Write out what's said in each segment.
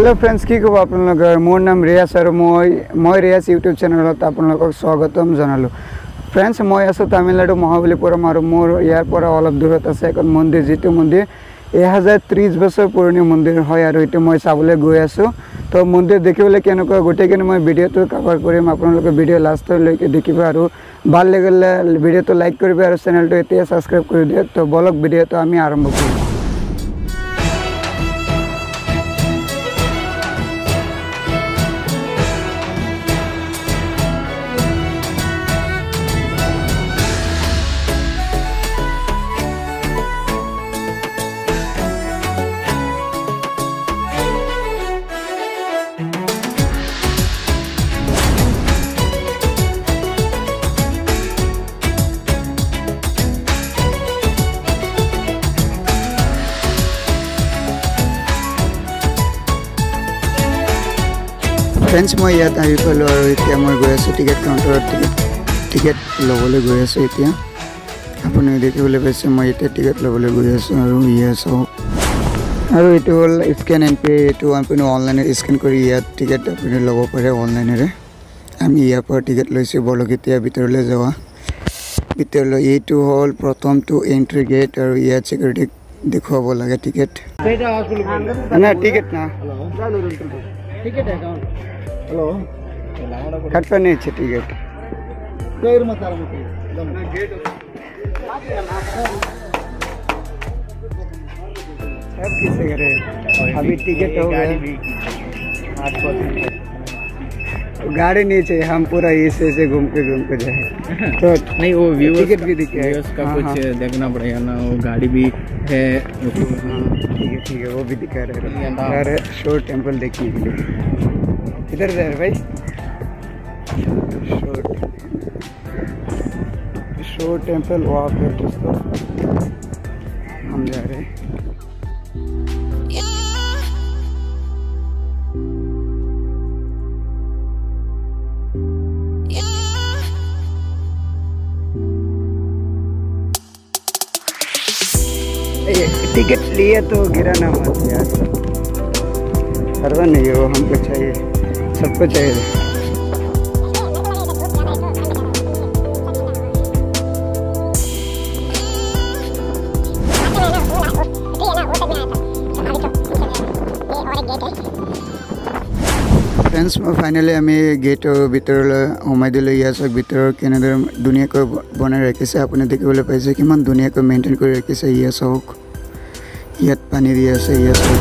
Hello friends की खबर आपलोग मोर नाम रियास और मैं रियास यूट्यूब चैनल आपलोग स्वागतम जानालो। फ्रेंड्स मैं आसो तामिलनाडु महाबलीपुरम और मोर यार अलग दूरत आछे एक मंदिर जी मंदिर 1030 बছৰ पुरानी मंदिर है और ये मैं चाबले गई आसो। तो मंदिर देखिए केनेकुवा गोटेखिनि मैं भिडिओ कवर करिम आपलोगे भिडिओ लास्टলৈকে देखिबा और ভাল লাগিলে भिडिओ लाइक करिबा और चैनल एतिया सब्सक्राइब कर दिए। तो बलक भिडिओ आमी आरम्भ करिम। फ्रेंड्स मैं इतना आहि पालो और इतना मैं गई आसो टिकेट काउंटर टिकेट लबले गई आसो। इतना अपनी देखिए पासे मैं इतना टिकेट लबले गई आसो और ये और ये हल स्कैन एंड पे ये अपनी ऑनलाइन स्कैन कर टिकेट अपनी लब पे ऑनलाइन आम इर टिकेट लैसो बलक इतना भीतर जावा भीतर ये हल प्रथम तो एंट्री गेट और इतना सिक्योरिटी देखुआ लगे टिकेट ना टिकेट ना टिकेट है हेलो कट पर नहीं है टिकेट सब किसे करे अभी टिकट हो गया तो गाड़ी नहीं चाहिए हम पूरा ऐसे घूम के जाए तो नहीं वो टिकट भी दिखे का कुछ देखना पड़ेगा ना। वो गाड़ी भी है ठीक है वो भी दिखा रहे शोर टेम्पल देखने के लिए किधर जा रहे भाई शोर टेम्पल वहाँ पे दोस्तों हम जा रहे हैं। टिकट लिए तो गिराना मत यार करवा नहीं हो हमको चाहिए सबको चाहिए। फ्रेंड्स मैं फाइनली आम गेटर भीतर सोमाई दिल इस भीतर केनेदरे धुनियाक बनाई रखिसे अपनी देखिए पाइसे कि धुनियाक मेन्टेन कर रखिसे। इया चाওক इतना पानी दी आसे इया चाওক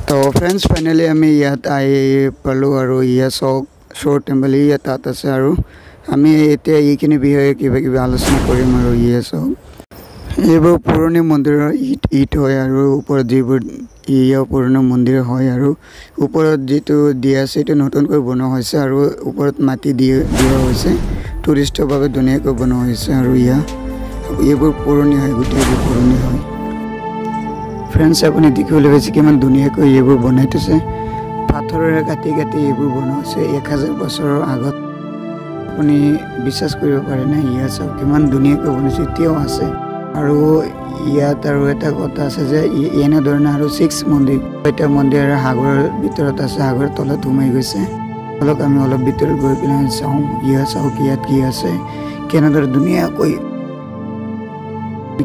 तो फ्रेंड्स फाइनली आम इतना आई पालो और इया चाওক शोर टेम्पल इतना आसे और आम इतना ये विषय क्या आलोचना करिम और इया चाওক ये पुरानी मंदिर इट है और ऊपर जो पुराना मंदिर है और ऊपर जी दिया नतुनक बनवा और ऊपर माटी दिया टूरिस्टर भाव धुनियाक बनवा और ये पुरानी है गोटे पुरानी है। फ्रेंड्स अपनी देखिए पाइसे कि धुनियाक ये बनाई थी पाथर काटी काटी ये बनवा 1000 बছৰৰ आगत अपनी विश्वास कर पारे ना। इया चाওক कि धुनियाक बनाइছে एतियाও আছে और इतना कथा आने 6 मंदिर एट मंदिर सागर भर सागर तल सोमाई गई अलग आम अलग भर गई पे चाँ चाওক कि केनेदरे धुनियाक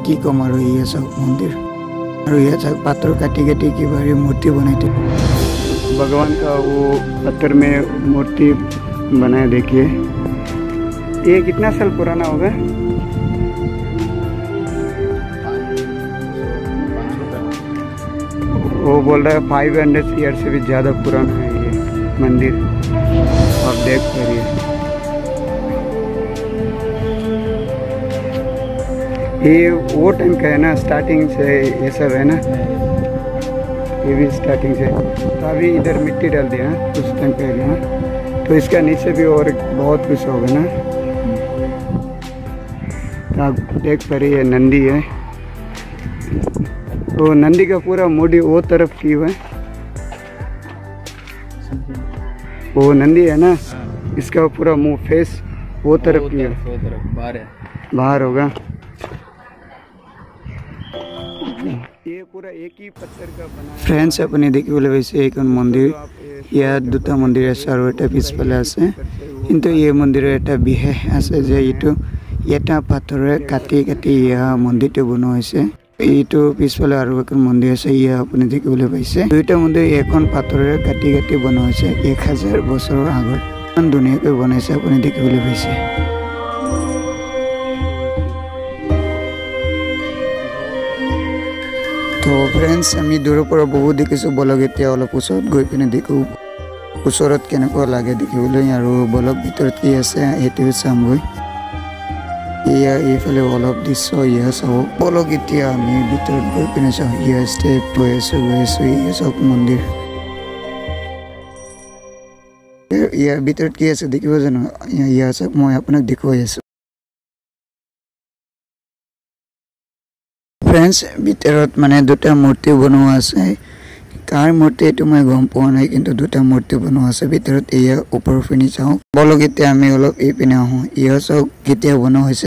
कि कम और चाওক मंदिर और चाওক पाथर काटी काटी कि मूर्ति बनाई थी भगवान का वो पत्थर में मूर्ति बनाए। देखिए ये कितना साल पुराना होगा? वो बोल रहा है 500 ईयर से भी ज़्यादा पुराना है ये मंदिर। आप देख पाइए ये वो टाइम का है ना, स्टार्टिंग से ये सब है ना, ये भी स्टार्टिंग से। तो अभी इधर मिट्टी डाल दिया कुछ टाइम पहले ना, तो इसका नीचे भी और बहुत कुछ होगा ना। तो आप देख पा रही है नंदी है, तो नंदी का पूरा मूडी वो तरफ की हुआ है। वो नंदी है ना, इसका पूरा मुंह फेस वो तरफ की है, वो तरफ बाहर है, बाहर होगा। ये पूरा एक ही पत्थर का बना है। फ्रेंड्स अपनी देखिबले पाइছে এইখন মন্দিৰ, ইয়াত দুটা মন্দিৰ আছে আৰু এটা পিছফালে আছে, কিন্তু এই মন্দিৰৰ এটা বিশেষ আছে যে এইটো এটা পাথৰে কাটি কাটি ইয়া মন্দিৰটো বনোৱা হৈছে। এইটো পিছফালে আৰু এখন মন্দিৰ আছে, ইয়া আপুনি দেখিবলৈ পাইছে। দুইটা মন্দিৰ এখন পাথৰেৰে কাটি কাটি বনোৱা হৈছে 1000 বছৰৰ আগত। ইমান ধুনীয়াকৈ বনাইছে আপুনি দেখিবলৈ পাইছে। তো ফ্ৰেণ্ডছ আমি দূৰৰ পৰা বহুত দেখিছোঁ, বলক এতিয়া অলপ ওচৰত গৈ পিনে দেখোঁ ওচৰত কেনেকুৱা লাগে দেখিবলৈ, আৰু বলক ভিতৰত কি আছে সেইটোৱে চামগৈ। ইয়া এইফালে অলপ দৃশ্য ইয়া চাব, বলক এতিয়া আমি ভিতৰত গৈ পিনে চাওঁ। ইয়া ষ্টেপ গৈ আছোঁ ইয়া চাওক মন্দিৰ। ইয়াৰ ভিতৰত কি আছে দেখিব জানো? ইয়া চাওক, মই আপোনাক দেখুৱাই আছোঁ। ফ্ৰেণ্ডছ ভিতৰত মানে দুটা মূৰ্তি বনোৱা আছে, কাৰ মূৰ্তি এইটো মই গম পোৱা নাই, কিন্তু দুটা মূৰ্তি বনোৱা আছে ভিতৰত। এয়া ওপৰৰ পিনে চাওঁ, বলক এতিয়া আমি অলপ এই পিনে আহোঁ। ইয়া চাওক কেতিয়া বনোৱা হৈছে,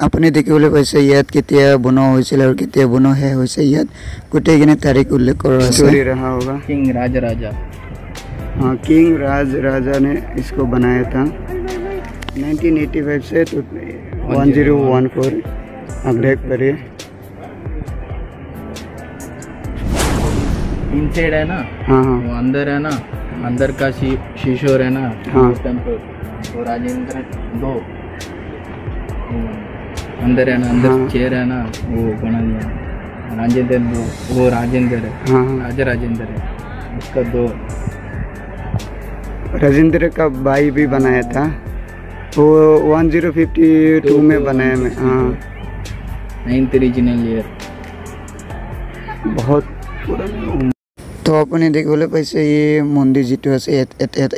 আপুনি দেখিবলৈ পাইছে ইয়াত কেতিয়া বনোৱা হৈছিল আৰু কেতিয়া বনোৱা শেষ হৈছে। ইয়াত গোটেইখিনি তাৰিখ উল্লেখ কৰা আছে। किंग राज राजा, हाँ, किंग राज राजा ने इसको बनाया था 1985 से 1014। आप देख करिए इनसाइड है ना, हाँ हाँ वो अंदर है ना, अंदर का शीशोर है ना, हाँ। टेम्पल वो राजेंद्र दो अंदर है ना, अंदर हाँ। चेयर है ना, वो बना दिया राजेंद्र दो, वो राजेंद्र है, हाँ हाँ। राजा राजेंद्र है, उसका दो राजेंद्र का भाई भी बनाया था, वो 1052 में बनाया में। हाँ 9th रीजनल ईयर, बहुत पुराना। তো আপুনি দেখিবলৈ পাইছে এই মন্দিৰ যিটো আছে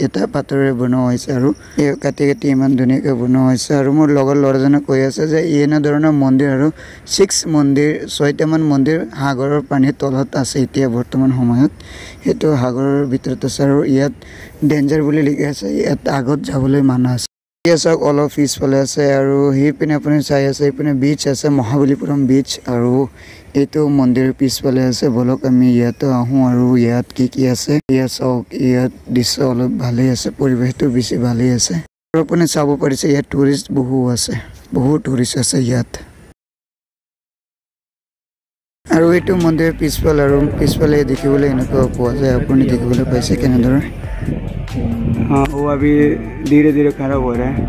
এটা পাথৰেৰে বনোৱা হৈছে, আৰু এই কাটি কাটি ইমান ধুনীয়াকৈ বনোৱা হৈছে। আৰু মোৰ লগৰ ল'ৰাজনে কৈ আছে যে এনেধৰণৰ মন্দিৰ আৰু 6মান মন্দিৰ সাগৰৰ পানীৰ তলত আছে এতিয়া বৰ্তমান সময়ত, সেইটো সাগৰৰ ভিতৰত আছে। আৰু ইয়াত ডেঞ্জাৰ বুলি লিখা আছে, ইয়াত আগত যাবলৈ মানা আছে। ইয়া চাওক অলপ পিছফালে আছে, আৰু সেইপিনে আপুনি চাই আছে এইপিনে বিচ আছে, মহাবলীপুৰম বিচ, আৰু এইটো মন্দিৰৰ পিছফালে আছে। বলক আমি ইয়াতো আহোঁ আৰু ইয়াত কি আছে ইয়া চাওক। ইয়াত দৃশ্য অলপ ভালেই আছে, পৰিৱেশটো বেছি ভালেই আছে, আৰু আপুনি চাব পাৰিছে ইয়াত টুৰিষ্ট বহুত টুৰিষ্ট আছে ইয়াত। আৰু এইটো মন্দিৰৰ পিছফালে দেখিবলৈ এনেকুৱা পোৱা যায়, আপুনি দেখিবলৈ পাইছে কেনেদৰে। हाँ, वो अभी धीरे धीरे खराब हो रहा है।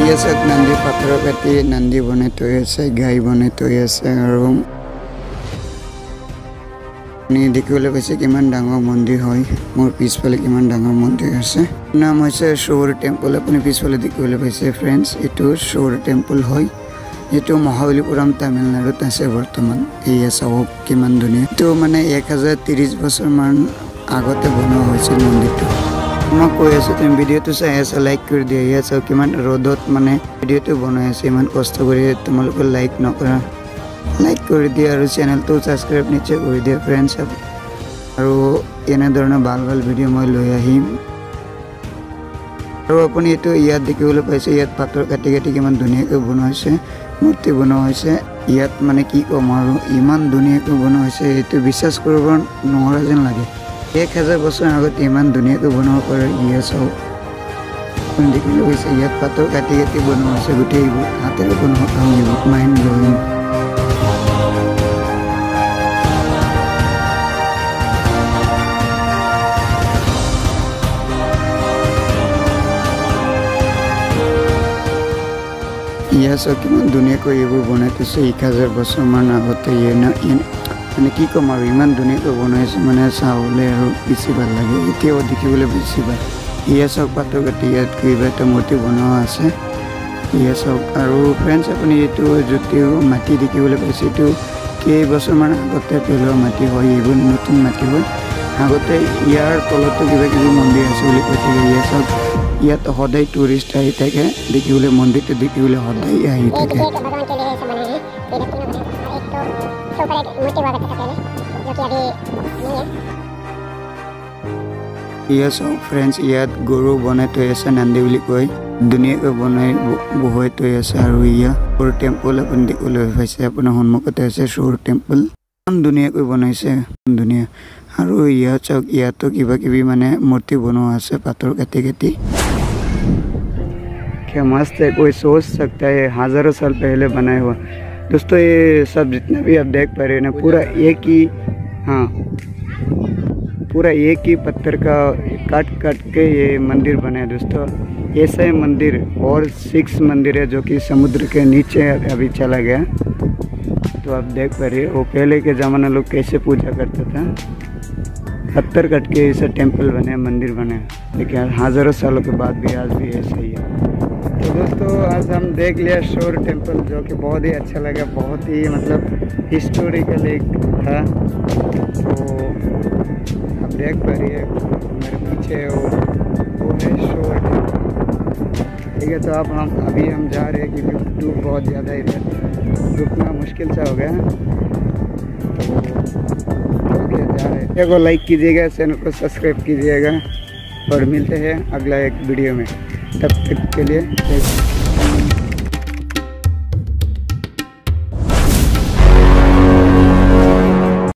ये सब नंदी पत्थर काटी नंदी बने तो ऐसे गाय बने तो ऐसे। और দেখিবলৈ পাইছে কিমান ডাঙৰ মন্দিৰ হয়, মোৰ পিছফালে কিমান ডাঙৰ মন্দিৰ আছে। নাম হৈছে সৌৰ টেম্পল, আপুনি পিছফালে দেখিবলৈ পাইছে ফ্ৰেণ্ডছ, এইটো সৌৰ টেম্পল হয়, এইটো মহাবলীপুৰম তামিলনাডুত আছে বৰ্তমান। এয়া চাওক কিমান ধুনীয়া, এইটো মানে 1030 বছৰমান আগতে বনোৱা হৈছিল মন্দিৰটো। মই কৈ আছোঁ তুমি ভিডিঅ'টো চাই আছা, লাইক কৰি দিয়া। এয়া চাওক কিমান ৰ'দত মানে ভিডিঅ'টো বনাই আছে, ইমান কষ্ট কৰি তোমালোকে লাইক নকৰা, লাইক কৰি দিয়া আৰু চেনেলটো ছাবস্ক্ৰাইব নিশ্চয় কৰি দিয়া ফ্ৰেণ্ডছ। আৰু এনেধৰণৰ ভাল ভিডিঅ' মই লৈ আহিম। আৰু আপুনি এইটো ইয়াত দেখিবলৈ পাইছে, ইয়াত পাথৰ কাটি কাটি কিমান ধুনীয়াকৈ বনোৱা হৈছে, মূৰ্তি বনোৱা হৈছে। ইয়াত মানে কি ক'ম আৰু ইমান ধুনীয়াকৈ বনোৱা হৈছে, এইটো বিশ্বাস কৰিব নোৱাৰা যেন লাগে। 1000 বছৰ আগত ইমান ধুনীয়াকৈ বনাব পাৰে। ইয়া চাওক আপুনি দেখিবলৈ পাইছে, ইয়াত পাথৰ কাটি কাটি বনোৱা হৈছে, গোটেইবোৰ হাতেৰে বনোৱা কাম, এইবোৰ মাইণ্ড ব্ল'য়িং। ইয়া চাওক কিমান ধুনীয়াকৈ এইবোৰ বনাই থৈছে 1000 বছৰমান আগতে। মানে কি ক'ম আৰু ইমান ধুনীয়াকৈ বনাইছে, মানে চাবলৈ আৰু বেছি ভাল লাগে, এতিয়াও দেখিবলৈ বেছি ভাল। ইয়া চাওক পাথৰ কাটি ইয়াত কিবা এটা মূৰ্তি বনোৱা আছে, ইয়ে চাওক। আৰু ফ্ৰেণ্ডছ আপুনি এইটো য'তেও মাটি দেখিবলৈ পাইছে, এইটো কেইবছৰমান আগতে পেলোৱা মাটি হয়, এইবোৰ নতুন মাটি হয়। আগতে ইয়াৰ তলতো কিবা কিবি মন্দিৰ আছে বুলি কৈ থাকে। ইয়ে চাওক, ইয়াত সদায় টুৰিষ্ট আহি থাকে দেখিবলৈ, মন্দিৰটো দেখিবলৈ সদায় আহি থাকে। ইয়ে চাওক ফ্ৰেণ্ডছ, ইয়াত গৰু বনাই থৈ আছে, নান্দী বুলি কয়, ধুনীয়াকৈ বনাই বহুৱাই থৈ আছে। আৰু ইয়াত সৌৰ টেম্পল আপুনি দেখিবলৈ পাইছে, আপোনাৰ সন্মুখতে আছে সৌৰ টেম্পল, ইমান ধুনীয়াকৈ বনাইছে, ধুনীয়া। আৰু ইয়াত চাওক, ইয়াতো কিবা কিবি মানে মূৰ্তি বনোৱা আছে পাথৰ কাটি কাটি। क्या मस्त है, कोई सोच सकता है हज़ारों साल पहले बनाया हुआ। दोस्तों ये सब जितना भी आप देख पा रहे हैं ना, पूरा एक ही, हाँ पूरा एक ही पत्थर का काट काट के ये मंदिर बना है दोस्तों। ऐसा ही मंदिर और 6 मंदिर है जो कि समुद्र के नीचे अभी चला गया। तो आप देख पा रहे वो पहले के ज़माना लोग कैसे पूजा करता था, पत्थर कट के ऐसा टेम्पल बने, मंदिर बने, लेकिन हज़ारों सालों के बाद भी आज भी ऐसा ही है। तो दोस्तों आज हम देख लिया सौर टेम्पल, जो कि बहुत ही अच्छा लगा, बहुत ही मतलब हिस्टोरिकल एक था। तो आप देख पा रही है मेरे पीछे वो है सौर टेम्पल, ठीक है। तो अब अभी हम जा रहे हैं क्योंकि धूप बहुत ज़्यादा इधर रुकना मुश्किल सा हो गया, तो जा रहे हैं। को लाइक कीजिएगा, चैनल को सब्सक्राइब कीजिएगा और मिलते हैं अगला एक वीडियो में। तब तक के लिए